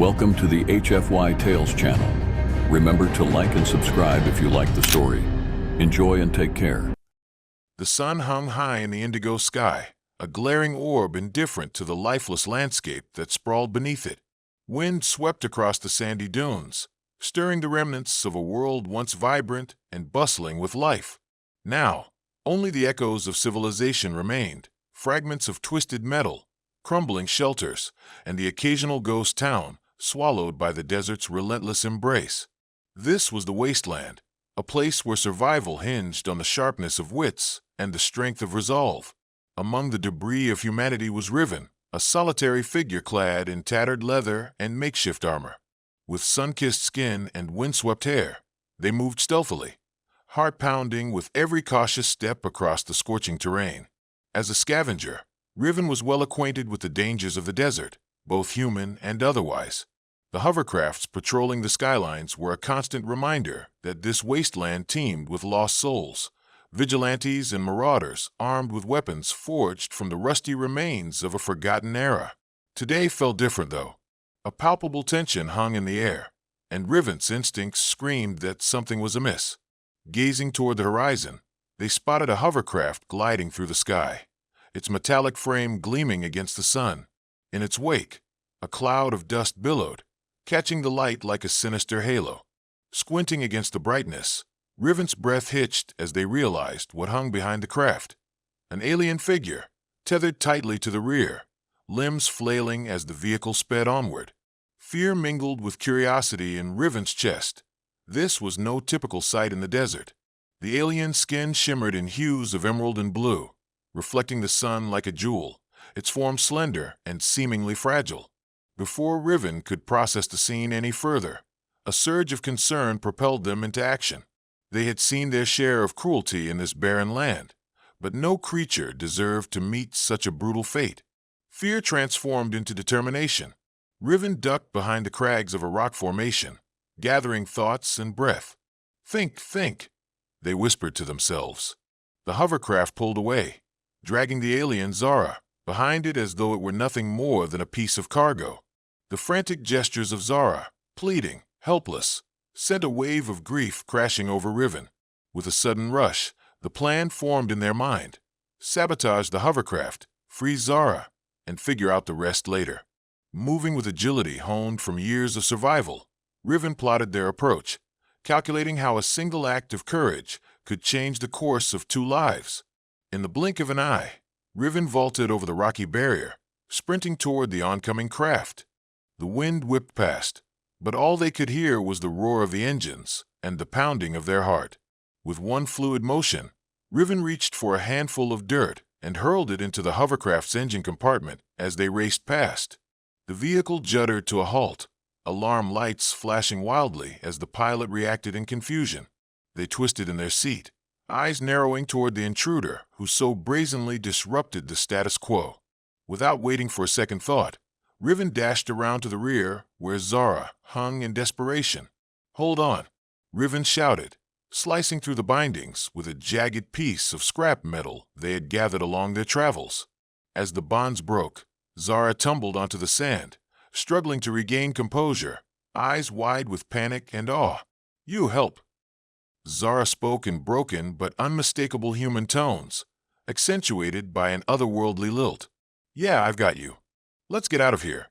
Welcome to the HFY Tales channel. Remember to like and subscribe if you like the story. Enjoy and take care. The sun hung high in the indigo sky, a glaring orb indifferent to the lifeless landscape that sprawled beneath it. Wind swept across the sandy dunes, stirring the remnants of a world once vibrant and bustling with life. Now, only the echoes of civilization remained, fragments of twisted metal, crumbling shelters, and the occasional ghost town swallowed by the desert's relentless embrace. This was the wasteland, a place where survival hinged on the sharpness of wits and the strength of resolve. Among the debris of humanity was Riven, a solitary figure clad in tattered leather and makeshift armor. With sun-kissed skin and windswept hair, they moved stealthily, heart-pounding with every cautious step across the scorching terrain. As a scavenger, Riven was well acquainted with the dangers of the desert, both human and otherwise. The hovercrafts patrolling the skylines were a constant reminder that this wasteland teemed with lost souls, vigilantes and marauders armed with weapons forged from the rusty remains of a forgotten era. Today felt different, though. A palpable tension hung in the air, and Riven's instincts screamed that something was amiss. Gazing toward the horizon, they spotted a hovercraft gliding through the sky, its metallic frame gleaming against the sun. In its wake, a cloud of dust billowed, catching the light like a sinister halo. Squinting against the brightness, Riven's breath hitched as they realized what hung behind the craft. An alien figure, tethered tightly to the rear, limbs flailing as the vehicle sped onward. Fear mingled with curiosity in Riven's chest. This was no typical sight in the desert. The alien skin shimmered in hues of emerald and blue, reflecting the sun like a jewel, its form slender and seemingly fragile. Before Riven could process the scene any further, a surge of concern propelled them into action. They had seen their share of cruelty in this barren land, but no creature deserved to meet such a brutal fate. Fear transformed into determination. Riven ducked behind the crags of a rock formation, gathering thoughts and breath. Think, they whispered to themselves. The hovercraft pulled away, dragging the alien Zara behind it as though it were nothing more than a piece of cargo. The frantic gestures of Zara, pleading, helpless, sent a wave of grief crashing over Riven. With a sudden rush, the plan formed in their mind: sabotage the hovercraft, free Zara, and figure out the rest later. Moving with agility honed from years of survival, Riven plotted their approach, calculating how a single act of courage could change the course of two lives. In the blink of an eye, Riven vaulted over the rocky barrier, sprinting toward the oncoming craft. The wind whipped past, but all they could hear was the roar of the engines and the pounding of their heart. With one fluid motion, Riven reached for a handful of dirt and hurled it into the hovercraft's engine compartment as they raced past. The vehicle juddered to a halt, alarm lights flashing wildly as the pilot reacted in confusion. They twisted in their seat, eyes narrowing toward the intruder who so brazenly disrupted the status quo. Without waiting for a second thought, Riven dashed around to the rear where Zara hung in desperation. "Hold on," Riven shouted, slicing through the bindings with a jagged piece of scrap metal they had gathered along their travels. As the bonds broke, Zara tumbled onto the sand, struggling to regain composure, eyes wide with panic and awe. "You help," Zara spoke in broken but unmistakable human tones, accentuated by an otherworldly lilt. "Yeah, I've got you. Let's get out of here."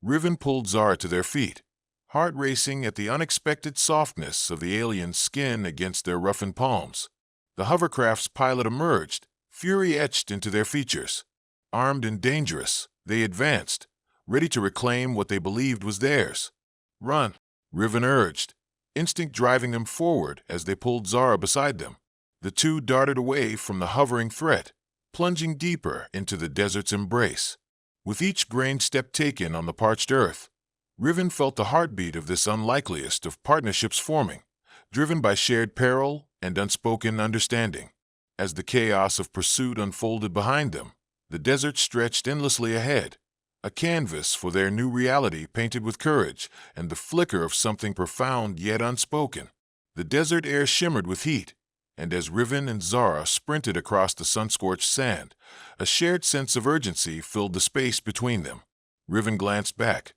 Riven pulled Zara to their feet, heart racing at the unexpected softness of the alien's skin against their roughened palms. The hovercraft's pilot emerged, fury etched into their features. Armed and dangerous, they advanced, ready to reclaim what they believed was theirs. "Run," Riven urged, instinct driving them forward as they pulled Zara beside them. The two darted away from the hovering threat, plunging deeper into the desert's embrace. With each grain step taken on the parched earth, Riven felt the heartbeat of this unlikeliest of partnerships forming, driven by shared peril and unspoken understanding. As the chaos of pursuit unfolded behind them, the desert stretched endlessly ahead, a canvas for their new reality painted with courage and the flicker of something profound yet unspoken. The desert air shimmered with heat, and as Riven and Zara sprinted across the sun-scorched sand, a shared sense of urgency filled the space between them. Riven glanced back,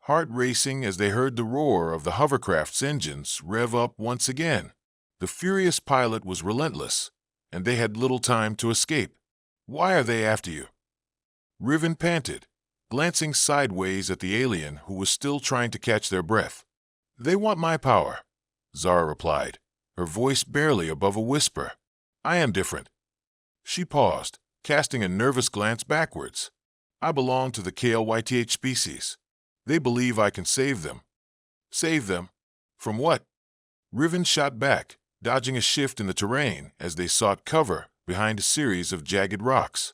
heart racing as they heard the roar of the hovercraft's engines rev up once again. The furious pilot was relentless, and they had little time to escape. "Why are they after you?" Riven panted, glancing sideways at the alien who was still trying to catch their breath. "They want my power," Zara replied, her voice barely above a whisper. "I am different." She paused, casting a nervous glance backwards. "I belong to the KLYTH species. They believe I can save them." "Save them? From what?" Riven shot back, dodging a shift in the terrain as they sought cover behind a series of jagged rocks.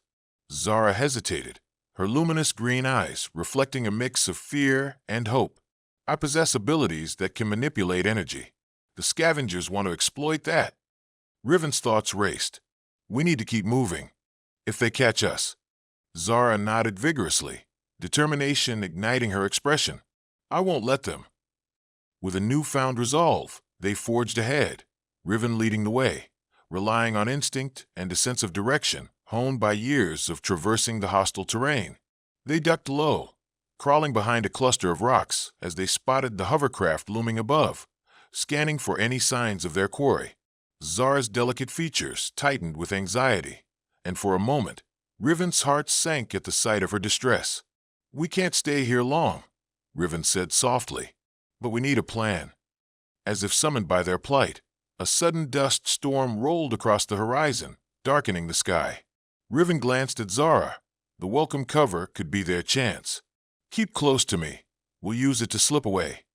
Zara hesitated, her luminous green eyes reflecting a mix of fear and hope. "I possess abilities that can manipulate energy. The scavengers want to exploit that." Riven's thoughts raced. "We need to keep moving. If they catch us..." Zara nodded vigorously, determination igniting her expression. "I won't let them." With a newfound resolve, they forged ahead, Riven leading the way, relying on instinct and a sense of direction honed by years of traversing the hostile terrain. They ducked low, crawling behind a cluster of rocks as they spotted the hovercraft looming above, scanning for any signs of their quarry. Zara's delicate features tightened with anxiety, and for a moment, Riven's heart sank at the sight of her distress. "We can't stay here long," Riven said softly, "but we need a plan." As if summoned by their plight, a sudden dust storm rolled across the horizon, darkening the sky. Riven glanced at Zara. The welcome cover could be their chance. "Keep close to me. We'll use it to slip away."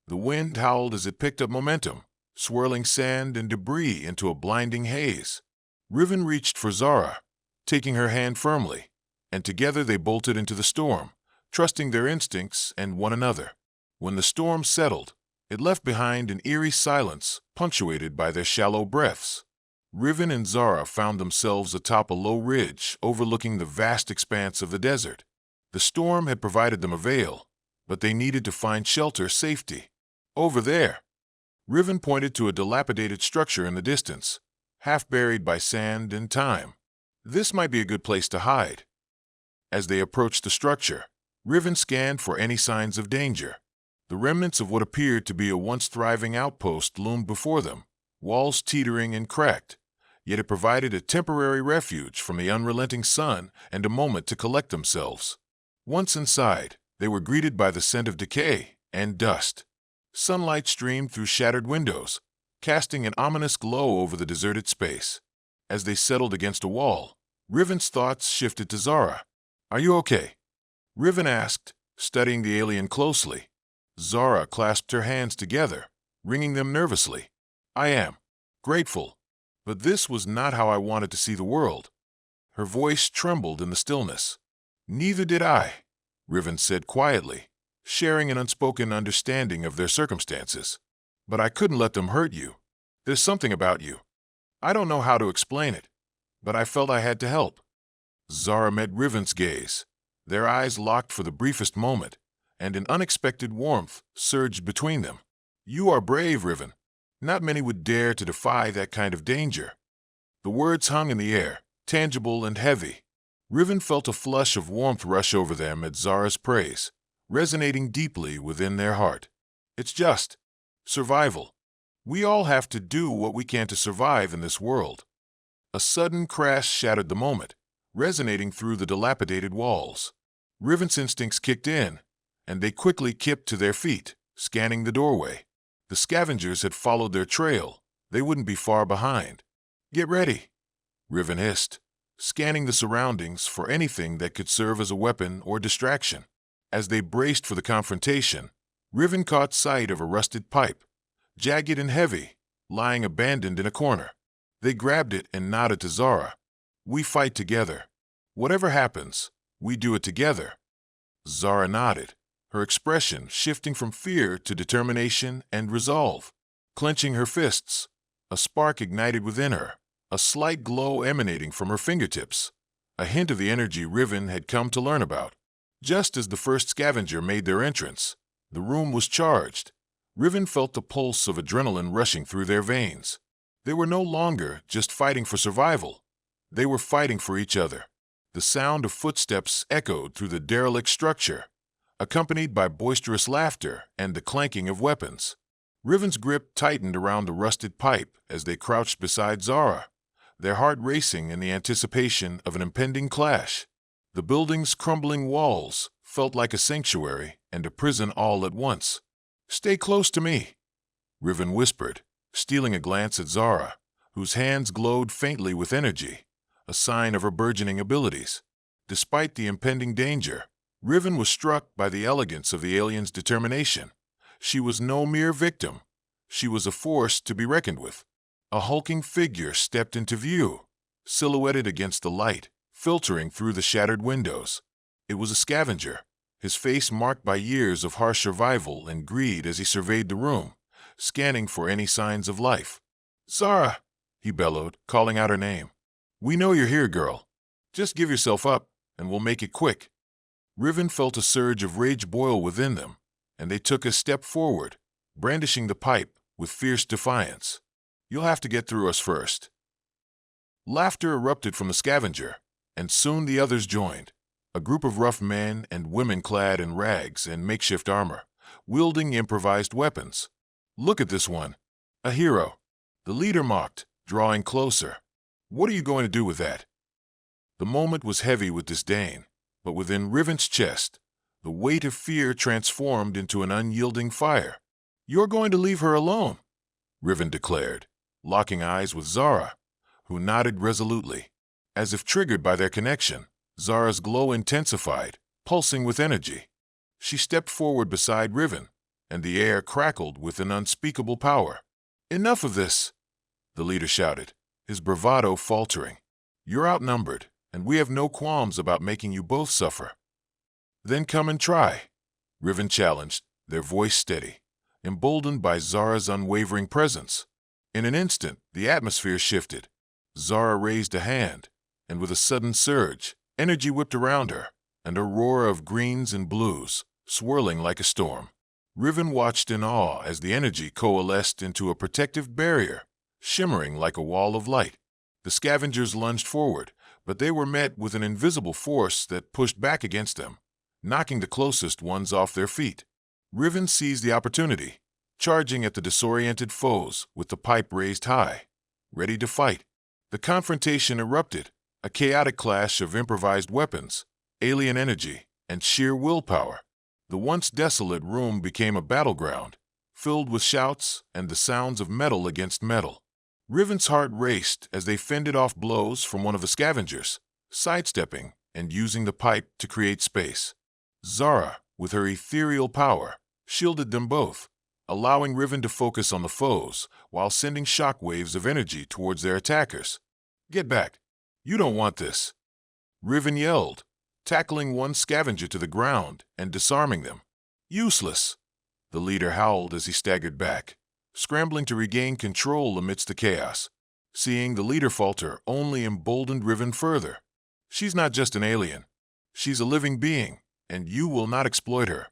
The wind howled as it picked up momentum, swirling sand and debris into a blinding haze. Riven reached for Zara, taking her hand firmly, and together they bolted into the storm, trusting their instincts and one another. When the storm settled, it left behind an eerie silence punctuated by their shallow breaths. Riven and Zara found themselves atop a low ridge overlooking the vast expanse of the desert. The storm had provided them a veil, but they needed to find shelter safety. "Over there." Riven pointed to a dilapidated structure in the distance, half buried by sand and time. "This might be a good place to hide." As they approached the structure, Riven scanned for any signs of danger. The remnants of what appeared to be a once thriving outpost loomed before them, walls teetering and cracked, yet it provided a temporary refuge from the unrelenting sun and a moment to collect themselves. Once inside, they were greeted by the scent of decay and dust. Sunlight streamed through shattered windows, casting an ominous glow over the deserted space. As they settled against a wall, Riven's thoughts shifted to Zara. "Are you okay?" Riven asked, studying the alien closely. Zara clasped her hands together, wringing them nervously. "I am. Grateful. But this was not how I wanted to see the world." Her voice trembled in the stillness. "Neither did I," Riven said quietly, sharing an unspoken understanding of their circumstances. "But I couldn't let them hurt you. There's something about you. I don't know how to explain it, but I felt I had to help." Zara met Riven's gaze, their eyes locked for the briefest moment, and an unexpected warmth surged between them. "You are brave, Riven. Not many would dare to defy that kind of danger." The words hung in the air, tangible and heavy. Riven felt a flush of warmth rush over them at Zara's praise, resonating deeply within their heart. "It's just survival. We all have to do what we can to survive in this world." A sudden crash shattered the moment, resonating through the dilapidated walls. Riven's instincts kicked in, and they quickly kipped to their feet, scanning the doorway. The scavengers had followed their trail. They wouldn't be far behind. "Get ready," Riven hissed, scanning the surroundings for anything that could serve as a weapon or distraction. As they braced for the confrontation, Riven caught sight of a rusted pipe, jagged and heavy, lying abandoned in a corner. They grabbed it and nodded to Zara. "We fight together. Whatever happens, we do it together." Zara nodded, her expression shifting from fear to determination and resolve. Clenching her fists, a spark ignited within her, a slight glow emanating from her fingertips, a hint of the energy Riven had come to learn about. Just as the first scavenger made their entrance, the room was charged. Riven felt the pulse of adrenaline rushing through their veins. They were no longer just fighting for survival. They were fighting for each other. The sound of footsteps echoed through the derelict structure, accompanied by boisterous laughter and the clanking of weapons. Riven's grip tightened around the rusted pipe as they crouched beside Zara, their heart racing in the anticipation of an impending clash. The building's crumbling walls felt like a sanctuary and a prison all at once. "Stay close to me," Riven whispered, stealing a glance at Zara, whose hands glowed faintly with energy, a sign of her burgeoning abilities. Despite the impending danger, Riven was struck by the elegance of the alien's determination. She was no mere victim. She was a force to be reckoned with. A hulking figure stepped into view, silhouetted against the light, filtering through the shattered windows. It was a scavenger, his face marked by years of harsh survival and greed as he surveyed the room, scanning for any signs of life. "Zara," he bellowed, calling out her name. "We know you're here, girl. Just give yourself up, and we'll make it quick." Riven felt a surge of rage boil within them, and they took a step forward, brandishing the pipe with fierce defiance. "You'll have to get through us first." Laughter erupted from the scavenger, and soon the others joined, a group of rough men and women clad in rags and makeshift armor, wielding improvised weapons. "Look at this one. A hero," the leader mocked, drawing closer. "What are you going to do with that?" The moment was heavy with disdain, but within Riven's chest, the weight of fear transformed into an unyielding fire. "You're going to leave her alone," Riven declared, locking eyes with Zara, who nodded resolutely. As if triggered by their connection, Zara's glow intensified, pulsing with energy. She stepped forward beside Riven, and the air crackled with an unspeakable power. "Enough of this," the leader shouted, his bravado faltering. "You're outnumbered, and we have no qualms about making you both suffer." "Then come and try," Riven challenged, their voice steady, emboldened by Zara's unwavering presence. In an instant, the atmosphere shifted. Zara raised a hand, and with a sudden surge, energy whipped around her, and a roar of greens and blues, swirling like a storm. Riven watched in awe as the energy coalesced into a protective barrier, shimmering like a wall of light. The scavengers lunged forward, but they were met with an invisible force that pushed back against them, knocking the closest ones off their feet. Riven seized the opportunity, charging at the disoriented foes with the pipe raised high, ready to fight. The confrontation erupted, a chaotic clash of improvised weapons, alien energy, and sheer willpower. The once desolate room became a battleground, filled with shouts and the sounds of metal against metal. Riven's heart raced as they fended off blows from one of the scavengers, sidestepping and using the pipe to create space. Zara, with her ethereal power, shielded them both, allowing Riven to focus on the foes while sending shockwaves of energy towards their attackers. "Get back! You don't want this!" Riven yelled, tackling one scavenger to the ground and disarming them. "Useless!" the leader howled as he staggered back, scrambling to regain control amidst the chaos. Seeing the leader falter only emboldened Riven further. "She's not just an alien. She's a living being, and you will not exploit her."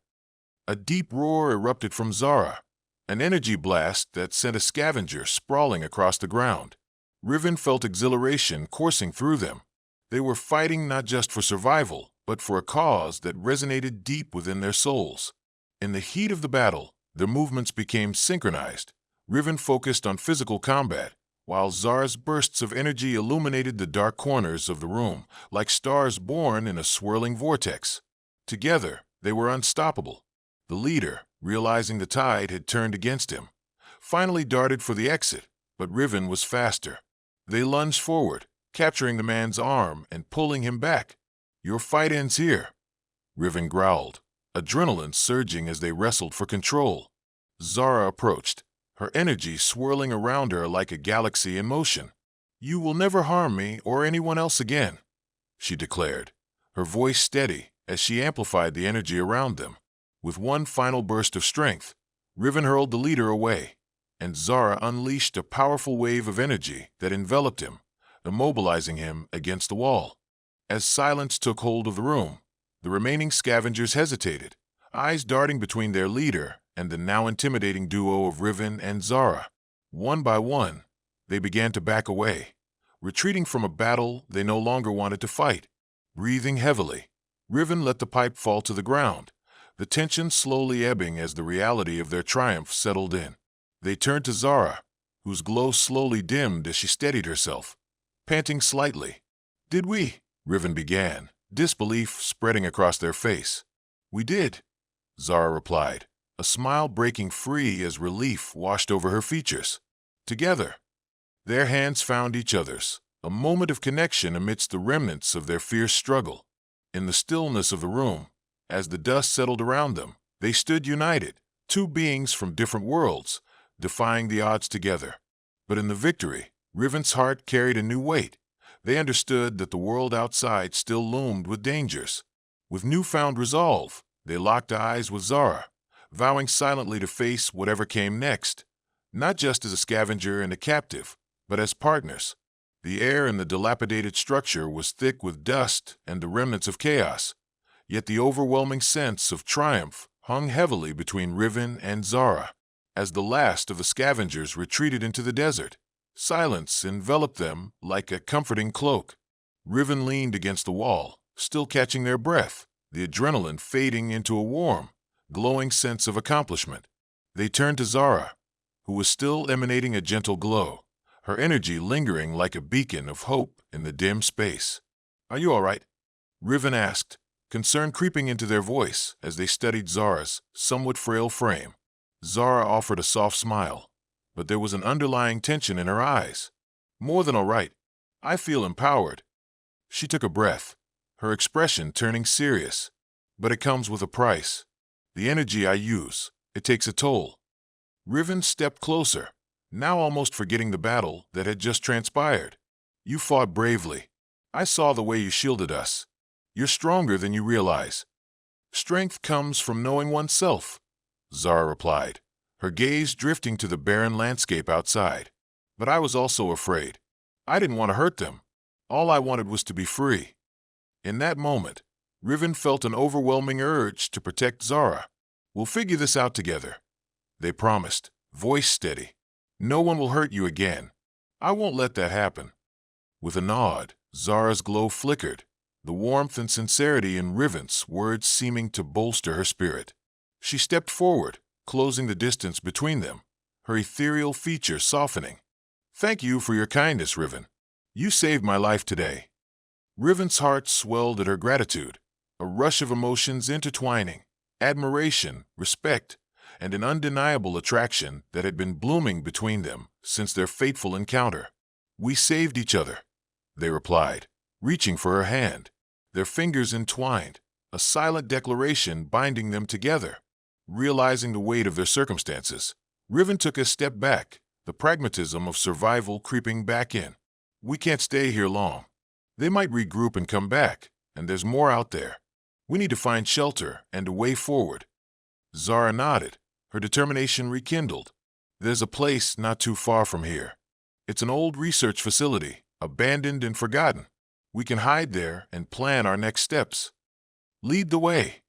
A deep roar erupted from Zara, an energy blast that sent a scavenger sprawling across the ground. Riven felt exhilaration coursing through them. They were fighting not just for survival, but for a cause that resonated deep within their souls. In the heat of the battle, their movements became synchronized. Riven focused on physical combat, while Zara's bursts of energy illuminated the dark corners of the room like stars born in a swirling vortex. Together, they were unstoppable. The leader, realizing the tide had turned against him, finally darted for the exit, but Riven was faster. They lunged forward, capturing the man's arm and pulling him back. "Your fight ends here," Riven growled, adrenaline surging as they wrestled for control. Zara approached, her energy swirling around her like a galaxy in motion. "You will never harm me or anyone else again," she declared, her voice steady as she amplified the energy around them. With one final burst of strength, Riven hurled the leader away, and Zara unleashed a powerful wave of energy that enveloped him, immobilizing him against the wall. As silence took hold of the room, the remaining scavengers hesitated, eyes darting between their leader and the now intimidating duo of Riven and Zara. One by one, they began to back away, retreating from a battle they no longer wanted to fight. Breathing heavily, Riven let the pipe fall to the ground, the tension slowly ebbing as the reality of their triumph settled in. They turned to Zara, whose glow slowly dimmed as she steadied herself, panting slightly. "Did we?" Riven began, disbelief spreading across their face. "We did," Zara replied, a smile breaking free as relief washed over her features. Together, their hands found each other's, a moment of connection amidst the remnants of their fierce struggle. In the stillness of the room, as the dust settled around them, they stood united, two beings from different worlds, defying the odds together. But in the victory, Riven's heart carried a new weight. They understood that the world outside still loomed with dangers. With newfound resolve, they locked eyes with Zara, vowing silently to face whatever came next, not just as a scavenger and a captive, but as partners. The air in the dilapidated structure was thick with dust and the remnants of chaos, yet the overwhelming sense of triumph hung heavily between Riven and Zara. As the last of the scavengers retreated into the desert, silence enveloped them like a comforting cloak. Riven leaned against the wall, still catching their breath, the adrenaline fading into a warm, glowing sense of accomplishment. They turned to Zara, who was still emanating a gentle glow, her energy lingering like a beacon of hope in the dim space. "Are you all right?" Riven asked, concern creeping into their voice as they studied Zara's somewhat frail frame. Zara offered a soft smile, but there was an underlying tension in her eyes. "More than all right. I feel empowered." She took a breath, her expression turning serious. "But it comes with a price. The energy I use, it takes a toll." Riven stepped closer, now almost forgetting the battle that had just transpired. "You fought bravely. I saw the way you shielded us. You're stronger than you realize." "Strength comes from knowing oneself," Zara replied, her gaze drifting to the barren landscape outside. "But I was also afraid. I didn't want to hurt them. All I wanted was to be free." In that moment, Riven felt an overwhelming urge to protect Zara. "We'll figure this out together," they promised, voice steady. "No one will hurt you again. I won't let that happen." With a nod, Zara's glow flickered, the warmth and sincerity in Riven's words seeming to bolster her spirit. She stepped forward, closing the distance between them, her ethereal features softening. "Thank you for your kindness, Riven. You saved my life today." Riven's heart swelled at her gratitude, a rush of emotions intertwining, admiration, respect, and an undeniable attraction that had been blooming between them since their fateful encounter. "We saved each other," they replied, reaching for her hand, their fingers entwined, a silent declaration binding them together. Realizing the weight of their circumstances, Riven took a step back, the pragmatism of survival creeping back in. "We can't stay here long. They might regroup and come back, and there's more out there. We need to find shelter and a way forward." Zara nodded, her determination rekindled. "There's a place not too far from here. It's an old research facility, abandoned and forgotten. We can hide there and plan our next steps." "Lead the way,"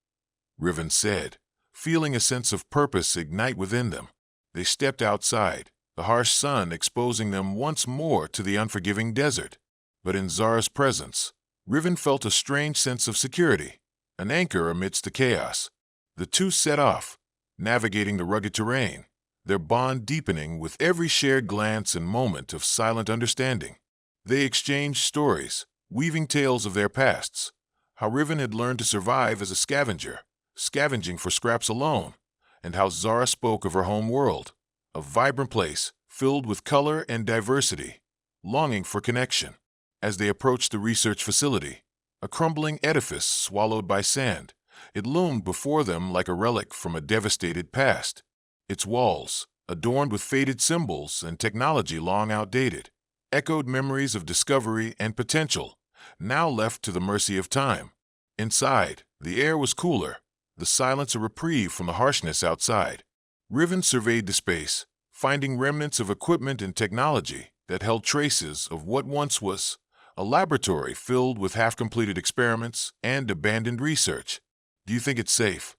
Riven said, feeling a sense of purpose ignite within them. They stepped outside, the harsh sun exposing them once more to the unforgiving desert. But in Zara's presence, Riven felt a strange sense of security, an anchor amidst the chaos. The two set off, navigating the rugged terrain, their bond deepening with every shared glance and moment of silent understanding. They exchanged stories, weaving tales of their pasts, how Riven had learned to survive as a scavenger, scavenging for scraps alone, and how Zara spoke of her home world, a vibrant place filled with color and diversity, longing for connection. As they approached the research facility, a crumbling edifice swallowed by sand, it loomed before them like a relic from a devastated past. Its walls, adorned with faded symbols and technology long outdated, echoed memories of discovery and potential, now left to the mercy of time. Inside, the air was cooler, the silence a reprieve from the harshness outside. Riven surveyed the space, finding remnants of equipment and technology that held traces of what once was a laboratory filled with half-completed experiments and abandoned research. "Do you think it's safe?"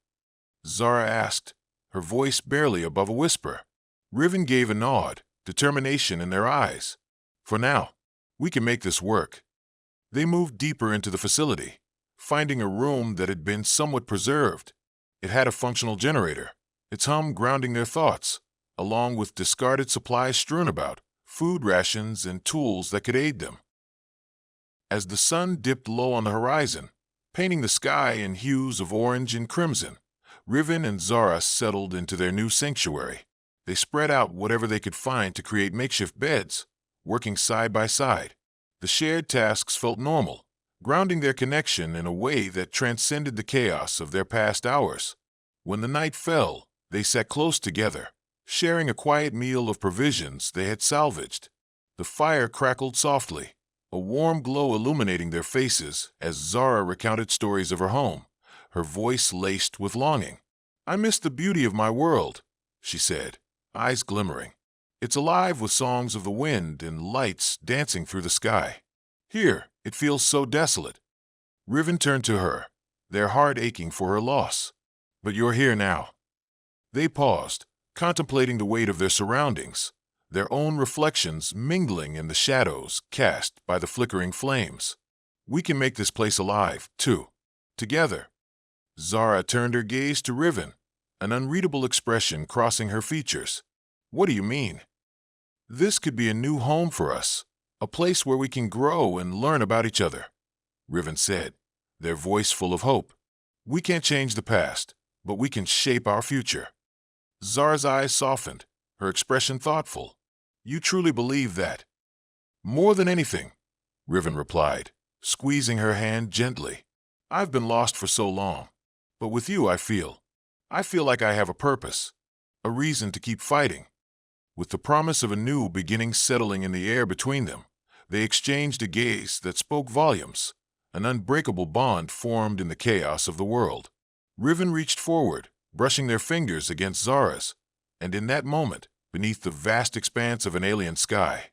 Zara asked, her voice barely above a whisper. Riven gave a nod, determination in their eyes. "For now, we can make this work." They moved deeper into the facility, finding a room that had been somewhat preserved. It had a functional generator, its hum grounding their thoughts, along with discarded supplies strewn about, food rations and tools that could aid them. As the sun dipped low on the horizon, painting the sky in hues of orange and crimson, Riven and Zara settled into their new sanctuary. They spread out whatever they could find to create makeshift beds, working side by side. The shared tasks felt normal, grounding their connection in a way that transcended the chaos of their past hours. When the night fell, they sat close together, sharing a quiet meal of provisions they had salvaged. The fire crackled softly, a warm glow illuminating their faces as Zara recounted stories of her home, her voice laced with longing. "I miss the beauty of my world," she said, eyes glimmering. "It's alive with songs of the wind and lights dancing through the sky. Here, it feels so desolate." Riven turned to her, their heart aching for her loss. "But you're here now." They paused, contemplating the weight of their surroundings, their own reflections mingling in the shadows cast by the flickering flames. "We can make this place alive, too. Together." Zara turned her gaze to Riven, an unreadable expression crossing her features. "What do you mean?" "This could be a new home for us, a place where we can grow and learn about each other," Riven said, their voice full of hope. "We can't change the past, but we can shape our future." Zara's eyes softened, her expression thoughtful. "You truly believe that?" "More than anything," Riven replied, squeezing her hand gently. "I've been lost for so long, but with you I feel like I have a purpose, a reason to keep fighting." With the promise of a new beginning settling in the air between them, they exchanged a gaze that spoke volumes. An unbreakable bond formed in the chaos of the world. Riven reached forward, brushing their fingers against Zara's, and in that moment, beneath the vast expanse of an alien sky,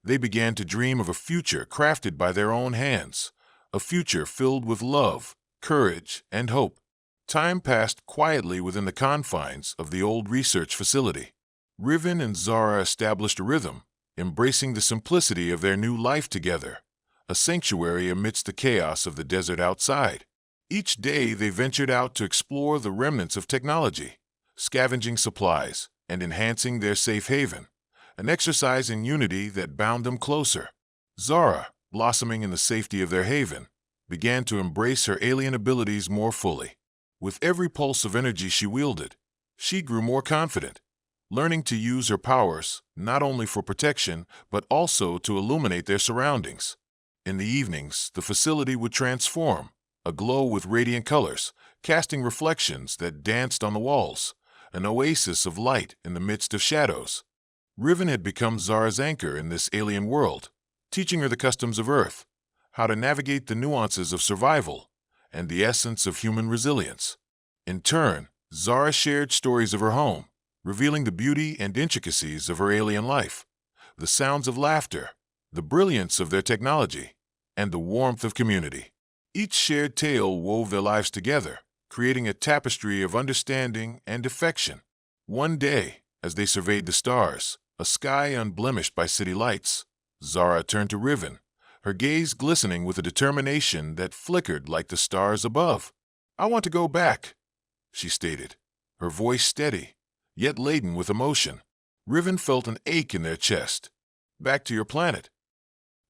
they began to dream of a future crafted by their own hands, a future filled with love, courage, and hope. Time passed quietly within the confines of the old research facility. Riven and Zara established a rhythm, embracing the simplicity of their new life together, a sanctuary amidst the chaos of the desert outside. Each day they ventured out to explore the remnants of technology, scavenging supplies and enhancing their safe haven, an exercise in unity that bound them closer. Zara, blossoming in the safety of their haven, began to embrace her alien abilities more fully. With every pulse of energy she wielded, she grew more confident, learning to use her powers not only for protection but also to illuminate their surroundings. In the evenings, the facility would transform, aglow with radiant colors, casting reflections that danced on the walls, an oasis of light in the midst of shadows. Riven had become Zara's anchor in this alien world, teaching her the customs of Earth, how to navigate the nuances of survival, and the essence of human resilience. In turn, Zara shared stories of her home, revealing the beauty and intricacies of her alien life, the sounds of laughter, the brilliance of their technology, and the warmth of community. Each shared tale wove their lives together, creating a tapestry of understanding and affection. One day, as they surveyed the stars, a sky unblemished by city lights, Zara turned to Riven, her gaze glistening with a determination that flickered like the stars above. "I want to go back," she stated, her voice steady, yet laden with emotion. Riven felt an ache in their chest. "Back to your planet."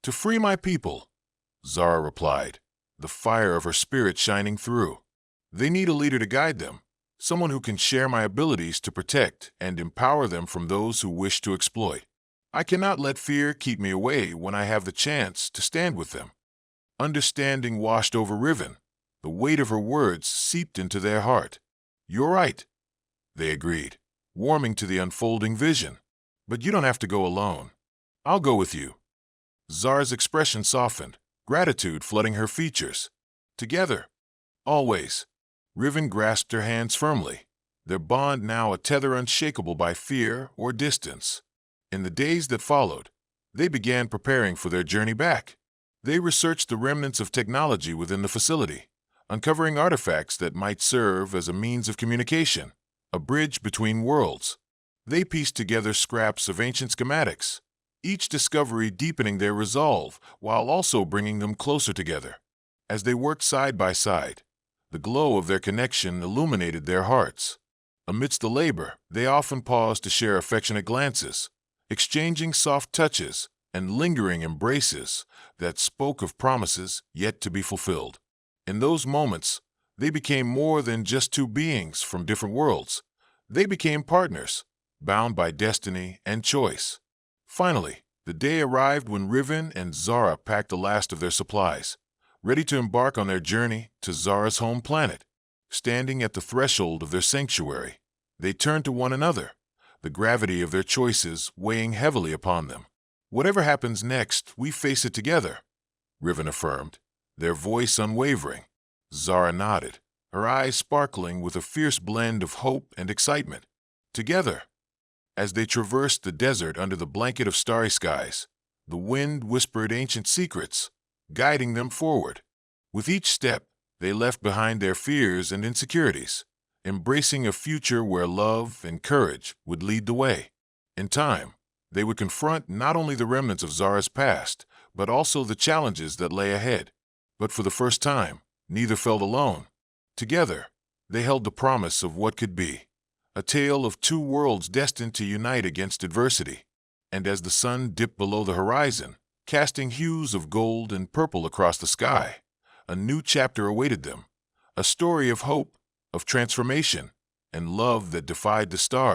"To free my people," Zara replied, the fire of her spirit shining through. "They need a leader to guide them, someone who can share my abilities to protect and empower them from those who wish to exploit. I cannot let fear keep me away when I have the chance to stand with them." Understanding washed over Riven. The weight of her words seeped into their heart. "You're right," they agreed, warming to the unfolding vision. "But you don't have to go alone. I'll go with you." Zara's expression softened, gratitude flooding her features. "Together. Always." Riven grasped her hands firmly, their bond now a tether unshakable by fear or distance. In the days that followed, they began preparing for their journey back. They researched the remnants of technology within the facility, uncovering artifacts that might serve as a means of communication, a bridge between worlds. They pieced together scraps of ancient schematics, each discovery deepening their resolve while also bringing them closer together. As they worked side by side, The glow of their connection illuminated their hearts. Amidst the labor, they often paused to share affectionate glances, exchanging soft touches and lingering embraces that spoke of promises yet to be fulfilled. In those moments, they became more than just two beings from different worlds. They became partners, bound by destiny and choice. Finally, the day arrived when Riven and Zara packed the last of their supplies, ready to embark on their journey to Zara's home planet. Standing at the threshold of their sanctuary, they turned to one another, the gravity of their choices weighing heavily upon them. "Whatever happens next, we face it together," Riven affirmed, their voice unwavering. Zara nodded, her eyes sparkling with a fierce blend of hope and excitement. Together, as they traversed the desert under the blanket of starry skies, the wind whispered ancient secrets, guiding them forward. With each step, they left behind their fears and insecurities, embracing a future where love and courage would lead the way. In time, they would confront not only the remnants of Zara's past, but also the challenges that lay ahead. But for the first time, neither felt alone. Together, they held the promise of what could be, a tale of two worlds destined to unite against adversity. And as the sun dipped below the horizon, casting hues of gold and purple across the sky, a new chapter awaited them, a story of hope, of transformation, and love that defied the stars.